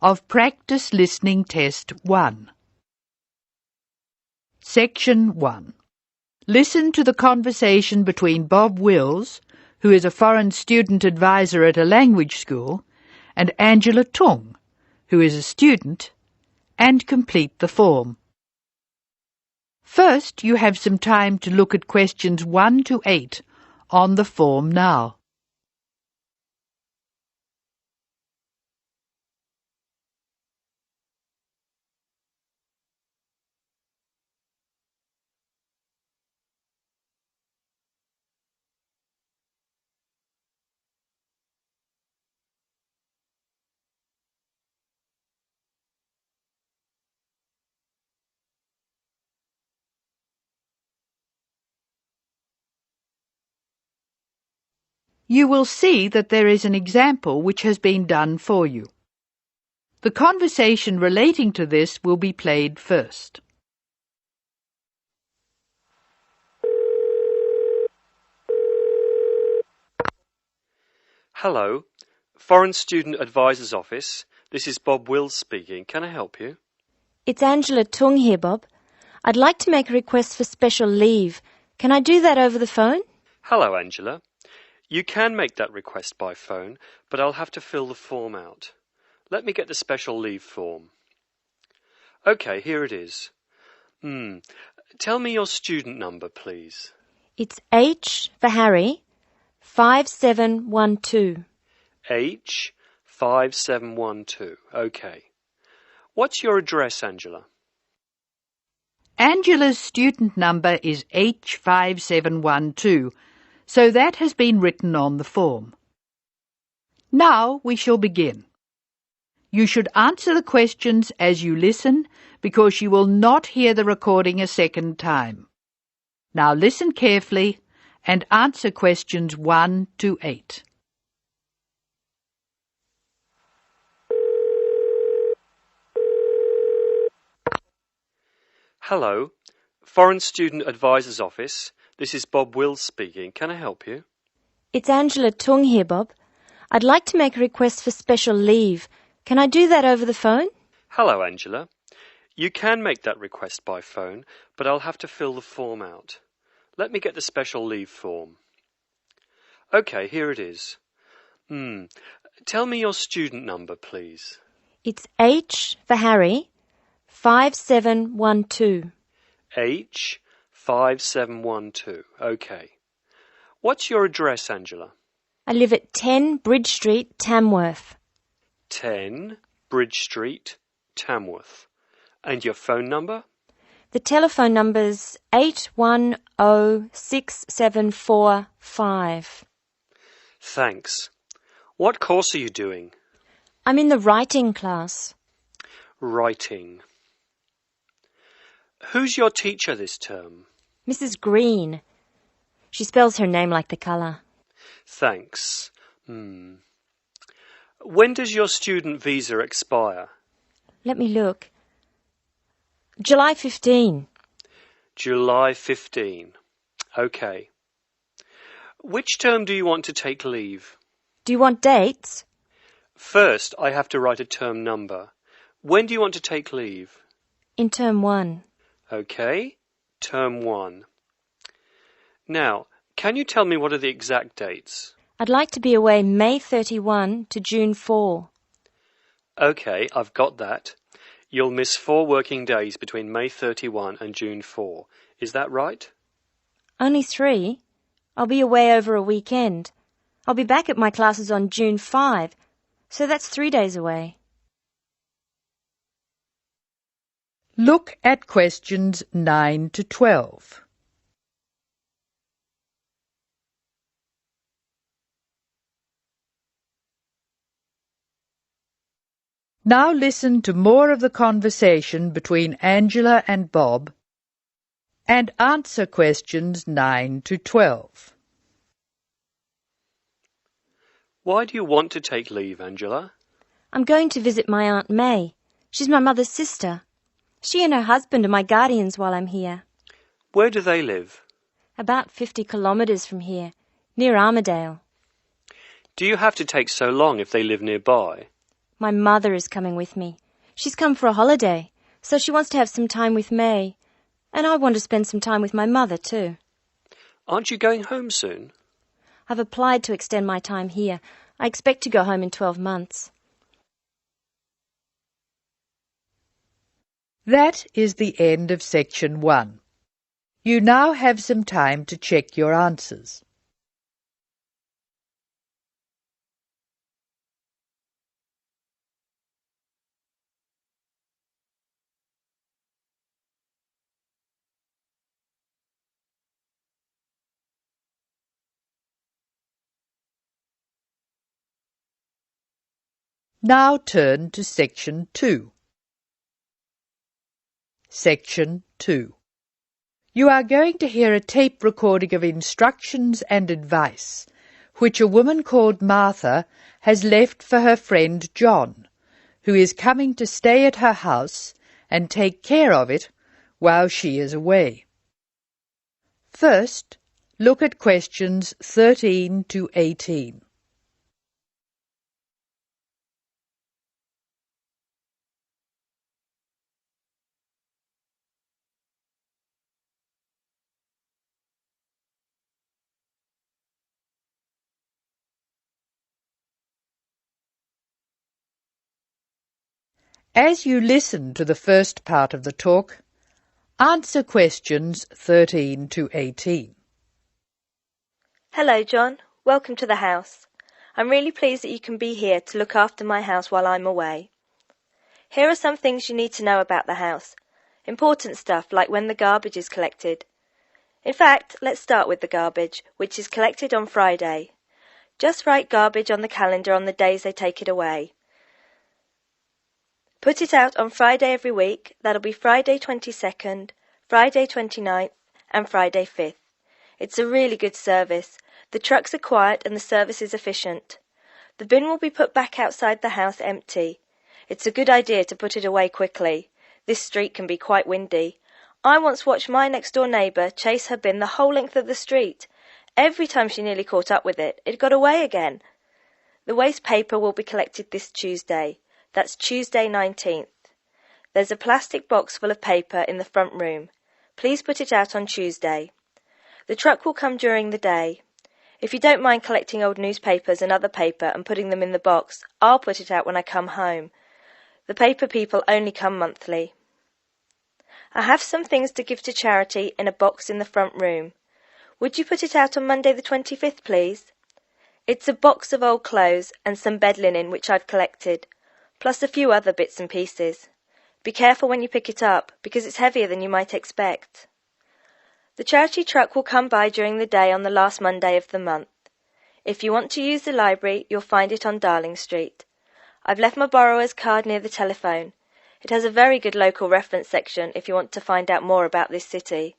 of Practice Listening Test 1. Section 1. Listen to the conversation between Bob Wills, who is a foreign student advisor at a language school, and Angela Tung, who is a student, and complete the form. First, you have some time to look at questions 1 to 8 on the form now. You will see that there is an example which has been done for you. The conversation relating to this will be played first. Hello, Foreign Student Advisor's Office. This is Bob Wills speaking. Can I help you? It's Angela Tung here, Bob. I'd like to make a request for special leave. Can I do that over the phone? Hello, Angela. You can make that request by phone, but I'll have to fill the form out. Let me get the special leave form. OK, here it is. Tell me your student number, please. It's H for Harry, 5712. H 5712. OK. What's your address, Angela? Angela's student number is H5712, so that has been written on the form. Now we shall begin. You should answer the questions as you listen, because you will not hear the recording a second time. Now listen carefully and answer questions 1 to 8. Hello, Foreign Student Advisor's Office. This is Bob Wills speaking. Can I help you? It's Angela Tung here, Bob. I'd like to make a request for special leave. Can I do that over the phone? Hello, Angela. You can make that request by phone, but I'll have to fill the form out. Let me get the special leave form. OK, here it is. Tell me your student number, please. It's H for Harry, 5712. H 5712. OK. What's your address, Angela? I live at 10 Bridge Street, Tamworth. 10 Bridge Street, Tamworth. And your phone number? The telephone number's 810675. Thanks. What course are you doing? I'm in the writing class. Writing. Who's your teacher this term? Mrs. Green. She spells her name like the colour. Thanks. When does your student visa expire? Let me look. July 15. July 15. OK. Which term do you want to take leave? Do you want dates? First, I have to write a term number. When do you want to take leave? In term 1. OK. Term 1. Now, can you tell me what are the exact dates? I'd like to be away May 31 to June 4. OK, I've got that. You'll miss 4 working days between May 31 and June 4. Is that right? Only 3. I'll be away over a weekend. I'll be back at my classes on June 5, so that's 3 days away. Look at questions 9 to 12. Now listen to more of the conversation between Angela and Bob and answer questions 9 to 12. Why do you want to take leave, Angela? I'm going to visit my Aunt May. She's my mother's sister. She and her husband are my guardians while I'm here. Where do they live? About 50 kilometres from here, near Armadale. Do you have to take so long if they live nearby? My mother is coming with me. She's come for a holiday, so she wants to have some time with May. And I want to spend some time with my mother too. Aren't you going home soon? I've applied to extend my time here. I expect to go home in 12 months. That is the end of section 1. You now have some time to check your answers. Now turn to section 2. Section 2. You are going to hear a tape recording of instructions and advice which a woman called Martha has left for her friend John, who is coming to stay at her house and take care of it while she is away. First, look at questions 13 to 18. As you listen to the first part of the talk, answer questions 13 to 18. Hello, John. Welcome to the house. I'm really pleased that you can be here to look after my house while I'm away. Here are some things you need to know about the house. Important stuff like when the garbage is collected. In fact, let's start with the garbage, which is collected on Friday. Just write garbage on the calendar on the days they take it away. Put it out on Friday every week. That'll be Friday 22nd, Friday 29th, and Friday 5th. It's a really good service. The trucks are quiet and the service is efficient. The bin will be put back outside the house empty. It's a good idea to put it away quickly. This street can be quite windy. I once watched my next-door neighbour chase her bin the whole length of the street. Every time she nearly caught up with it, it got away again. The waste paper will be collected this Tuesday. That's Tuesday 19th. There's a plastic box full of paper in the front room. Please put it out on Tuesday. The truck will come during the day. If you don't mind collecting old newspapers and other paper and putting them in the box, I'll put it out when I come home. The paper people only come monthly. I have some things to give to charity in a box in the front room. Would you put it out on Monday the 25th, please? It's a box of old clothes and some bed linen which I've collected, plus a few other bits and pieces. Be careful when you pick it up, because it's heavier than you might expect. The charity truck will come by during the day on the last Monday of the month. If you want to use the library, you'll find it on Darling Street. I've left my borrower's card near the telephone. It has a very good local reference section if you want to find out more about this city.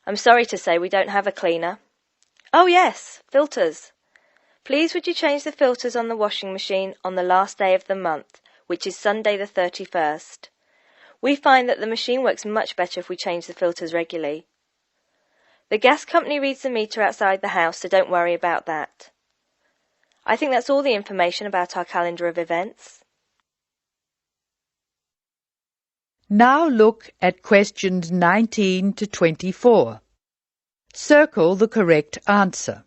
I'm sorry to say we don't have a cleaner. Oh yes, filters. Please would you change the filters on the washing machine on the last day of the month, which is Sunday the 31st. We find that the machine works much better if we change the filters regularly. The gas company reads the meter outside the house, so don't worry about that. I think that's all the information about our calendar of events. Now look at questions 19 to 24. Circle the correct answer.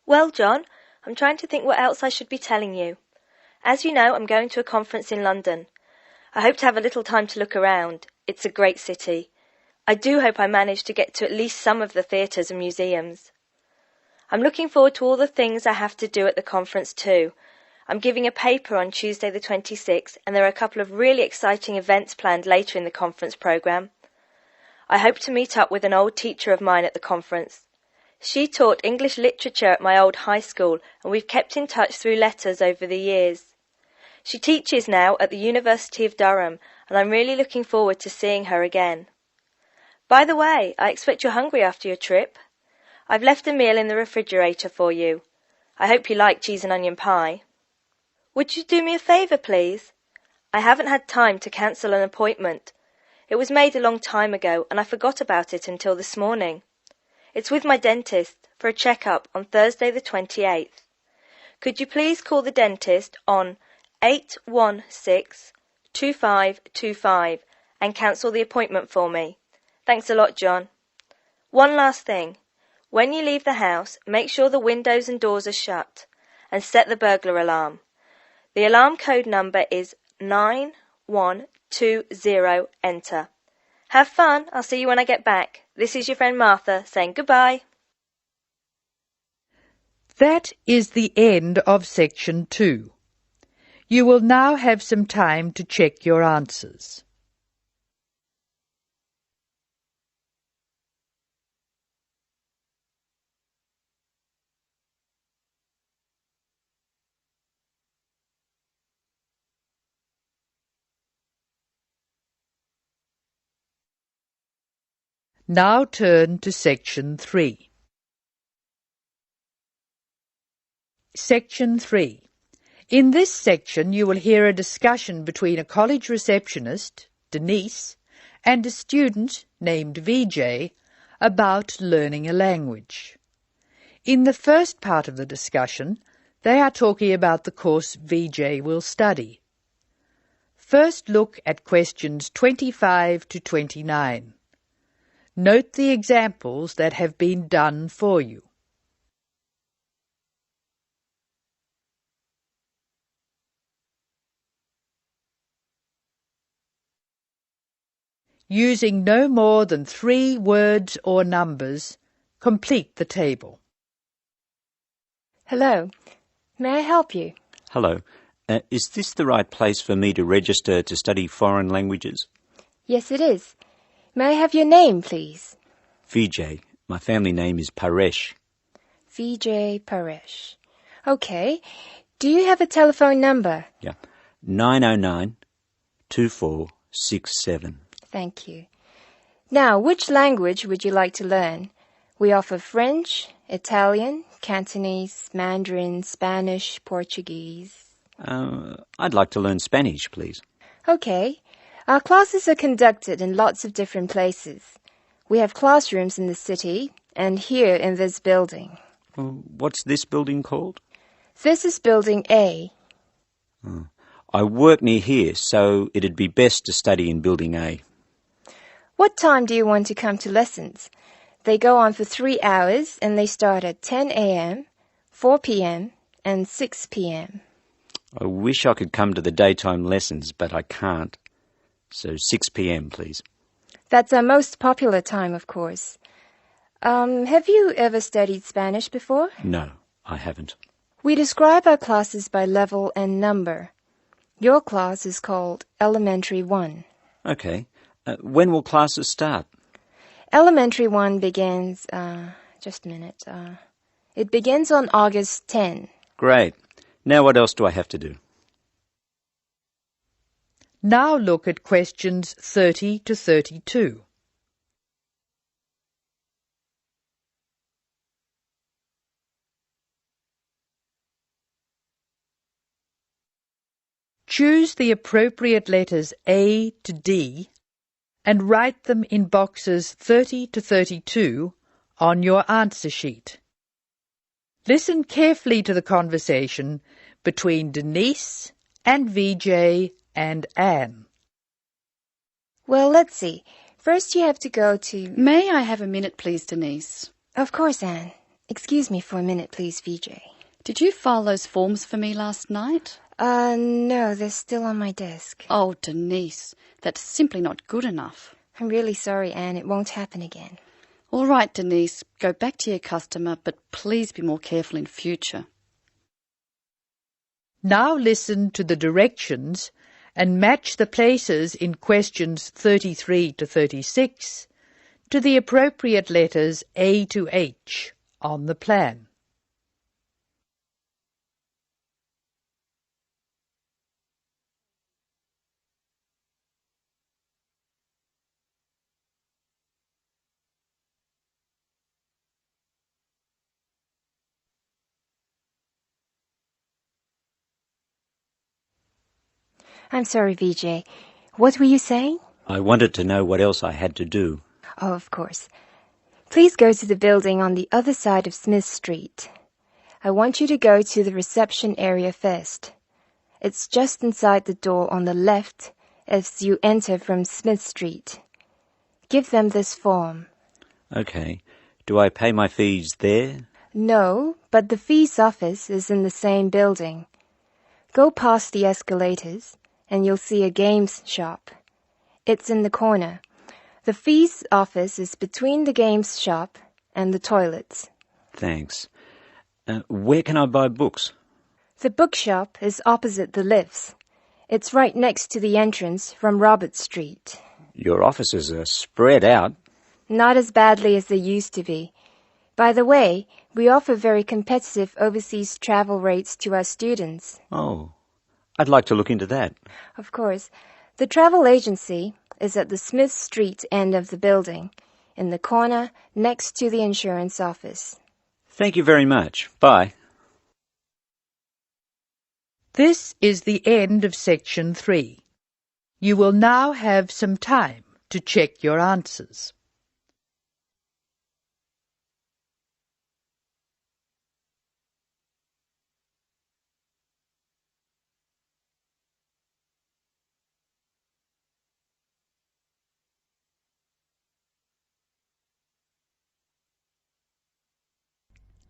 Well, John, I'm trying to think what else I should be telling you. As you know, I'm going to a conference in London. I hope to have a little time to look around. It's a great city. I do hope I manage to get to at least some of the theatres and museums. I'm looking forward to all the things I have to do at the conference too. I'm giving a paper on Tuesday the 26th, and there are a couple of really exciting events planned later in the conference programme. I hope to meet up with an old teacher of mine at the conference. She taught English literature at my old high school, and we've kept in touch through letters over the years. She teaches now at the University of Durham, and I'm really looking forward to seeing her again. By the way, I expect you're hungry after your trip. I've left a meal in the refrigerator for you. I hope you like cheese and onion pie. Would you do me a favour, please? I haven't had time to cancel an appointment. It was made a long time ago and I forgot about it until this morning. It's with my dentist for a checkup on Thursday the 28th. Could you please call the dentist on 816-2525 and cancel the appointment for me? Thanks a lot, John. One last thing. When you leave the house, make sure the windows and doors are shut and set the burglar alarm. The alarm code number is 9120, enter. Have fun. I'll see you when I get back. This is your friend Martha saying goodbye. That is the end of section 2. You will now have some time to check your answers. Now turn to section 3. Section 3. In this section you will hear a discussion between a college receptionist, Denise, and a student named VJ about learning a language. In the first part of the discussion, they are talking about the course VJ will study. First look at questions 25 to 29. Note the examples that have been done for you. Using no more than 3 words or numbers, complete the table. Hello. May I help you? Hello. Is this the right place for me to register to study foreign languages? Yes, it is. May I have your name, please? VJ. My family name is Paresh. VJ Paresh. Okay. Do you have a telephone number? Yeah. 909-2467. Thank you. Now, which language would you like to learn? We offer French, Italian, Cantonese, Mandarin, Spanish, Portuguese. I'd like to learn Spanish, please. Okay. Our classes are conducted in lots of different places. We have classrooms in the city and here in this building. What's this building called? This is Building A. I work near here, so it'd be best to study in Building A. What time do you want to come to lessons? They go on for 3 hours and they start at 10 a.m., 4 p.m. and 6 p.m. I wish I could come to the daytime lessons, but I can't. So 6 p.m, please. That's our most popular time, of course. Have you ever studied Spanish before? No, I haven't. We describe our classes by level and number. Your class is called Elementary 1. Okay. When will classes start? Elementary 1 begins, just a minute. It begins on August 10. Great. Now what else do I have to do? Now look at questions 30 to 32. Choose the appropriate letters A to D and write them in boxes 30 to 32 on your answer sheet. Listen carefully to the conversation between Denise and VJ and Anne. Well, let's see. First you have to go to... May I have a minute, please, Denise? Of course, Anne. Excuse me for a minute, please, VJ. Did you file those forms for me last night? No, they're still on my desk. Oh, Denise, that's simply not good enough. I'm really sorry, Anne. It won't happen again. All right, Denise, go back to your customer, but please be more careful in future. Now listen to the directions and match the places in questions 33 to 36 to the appropriate letters A to H on the plan. I'm sorry, VJ. What were you saying? I wanted to know what else I had to do. Oh, of course. Please go to the building on the other side of Smith Street. I want you to go to the reception area first. It's just inside the door on the left as you enter from Smith Street. Give them this form. Okay. Do I pay my fees there? No, but the fees office is in the same building. Go past the escalators and you'll see a games shop. It's in the corner. The fees office is between the games shop and the toilets. Thanks. Where can I buy books? The bookshop is opposite the lifts. It's right next to the entrance from Robert Street. Your offices are spread out. Not as badly as they used to be. By the way, we offer very competitive overseas travel rates to our students. Oh, I'd like to look into that. Of course. The travel agency is at the Smith Street end of the building, in the corner next to the insurance office. Thank you very much. Bye. This is the end of section 3. You will now have some time to check your answers.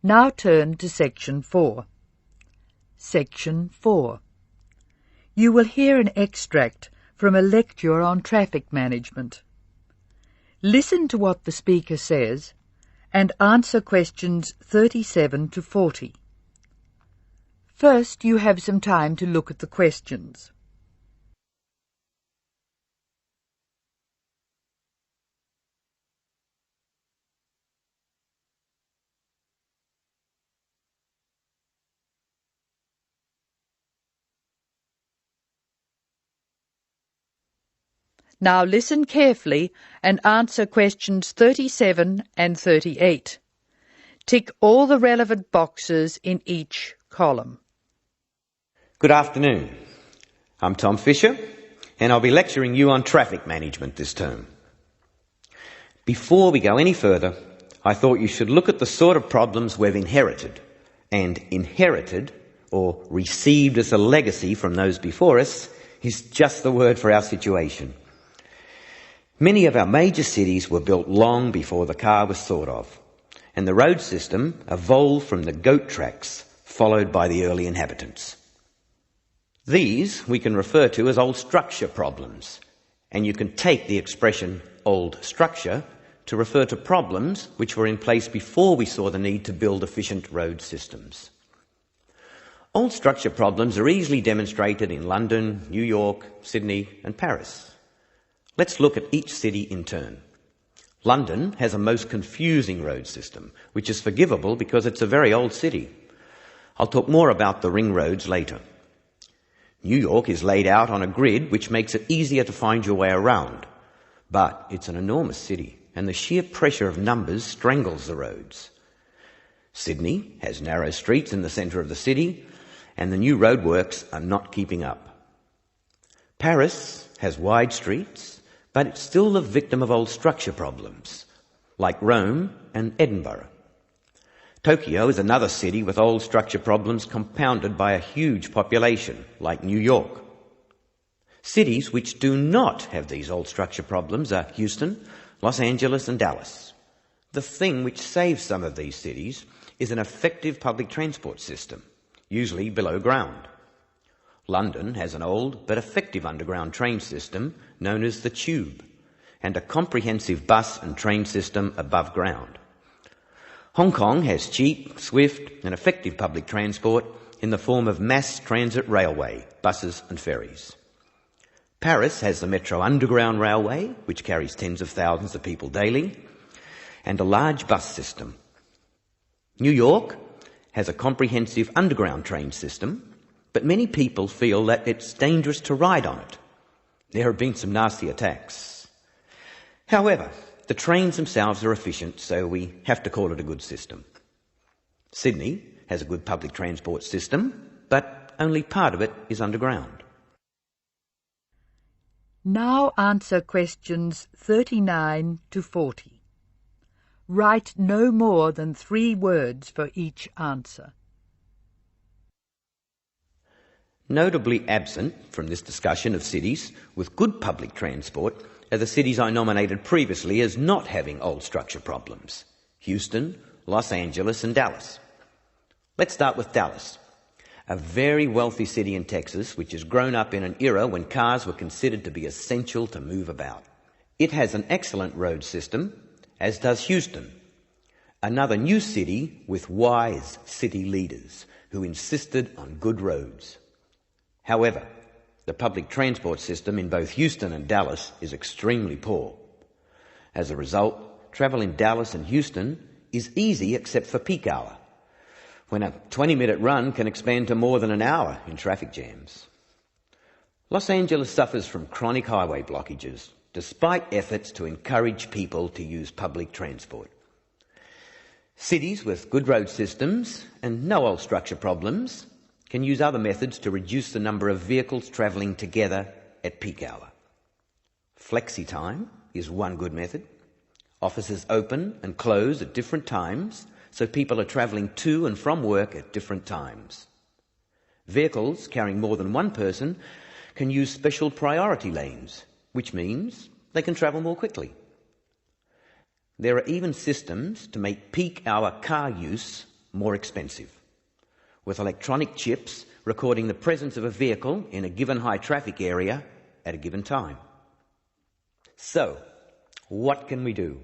Now turn to section 4. Section 4. You will hear an extract from a lecture on traffic management. Listen to what the speaker says and answer questions 37 to 40. First, you have some time to look at the questions. Now listen carefully and answer questions 37 and 38. Tick all the relevant boxes in each column. Good afternoon. I'm Tom Fisher, and I'll be lecturing you on traffic management this term. Before we go any further, I thought you should look at the sort of problems we've inherited. And inherited, or received as a legacy from those before us, is just the word for our situation. Many of our major cities were built long before the car was thought of, and the road system evolved from the goat tracks followed by the early inhabitants. These we can refer to as old structure problems, and you can take the expression old structure to refer to problems which were in place before we saw the need to build efficient road systems. Old structure problems are easily demonstrated in London, New York, Sydney and Paris. Let's look at each city in turn. London has a most confusing road system, which is forgivable because it's a very old city. I'll talk more about the ring roads later. New York is laid out on a grid which makes it easier to find your way around. But it's an enormous city, and the sheer pressure of numbers strangles the roads. Sydney has narrow streets in the centre of the city, and the new roadworks are not keeping up. Paris has wide streets, but it's still the victim of old structure problems, like Rome and Edinburgh. Tokyo is another city with old structure problems compounded by a huge population, like New York. Cities which do not have these old structure problems are Houston, Los Angeles and Dallas. The thing which saves some of these cities is an effective public transport system, usually below ground. London has an old but effective underground train system known as the Tube, and a comprehensive bus and train system above ground. Hong Kong has cheap, swift and effective public transport in the form of mass transit railway, buses and ferries. Paris has the Metro Underground Railway, which carries tens of thousands of people daily, and a large bus system. New York has a comprehensive underground train system, but many people feel that it's dangerous to ride on it. There have been some nasty attacks. However, the trains themselves are efficient, so we have to call it a good system. Sydney has a good public transport system, but only part of it is underground. Now answer questions 39 to 40. Write no more than 3 words for each answer. Notably absent from this discussion of cities with good public transport are the cities I nominated previously as not having old structure problems: Houston, Los Angeles and Dallas. Let's start with Dallas, a very wealthy city in Texas which has grown up in an era when cars were considered to be essential to move about. It has an excellent road system, as does Houston, another new city with wise city leaders who insisted on good roads. However, the public transport system in both Houston and Dallas is extremely poor. As a result, travel in Dallas and Houston is easy except for peak hour, when a 20-minute run can expand to more than an hour in traffic jams. Los Angeles suffers from chronic highway blockages, despite efforts to encourage people to use public transport. Cities with good road systems and no old structure problems can use other methods to reduce the number of vehicles travelling together at peak hour. Flexi time is one good method. Offices open and close at different times, so people are travelling to and from work at different times. Vehicles carrying more than one person can use special priority lanes, which means they can travel more quickly. There are even systems to make peak hour car use more expensive, with electronic chips recording the presence of a vehicle in a given high traffic area at a given time. So, what can we do?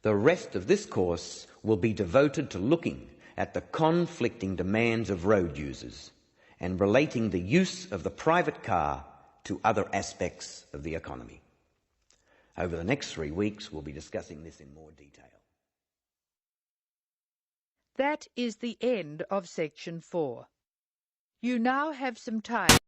The rest of this course will be devoted to looking at the conflicting demands of road users and relating the use of the private car to other aspects of the economy. Over the next 3 weeks, we'll be discussing this in more detail. That is the end of section 4. You now have some time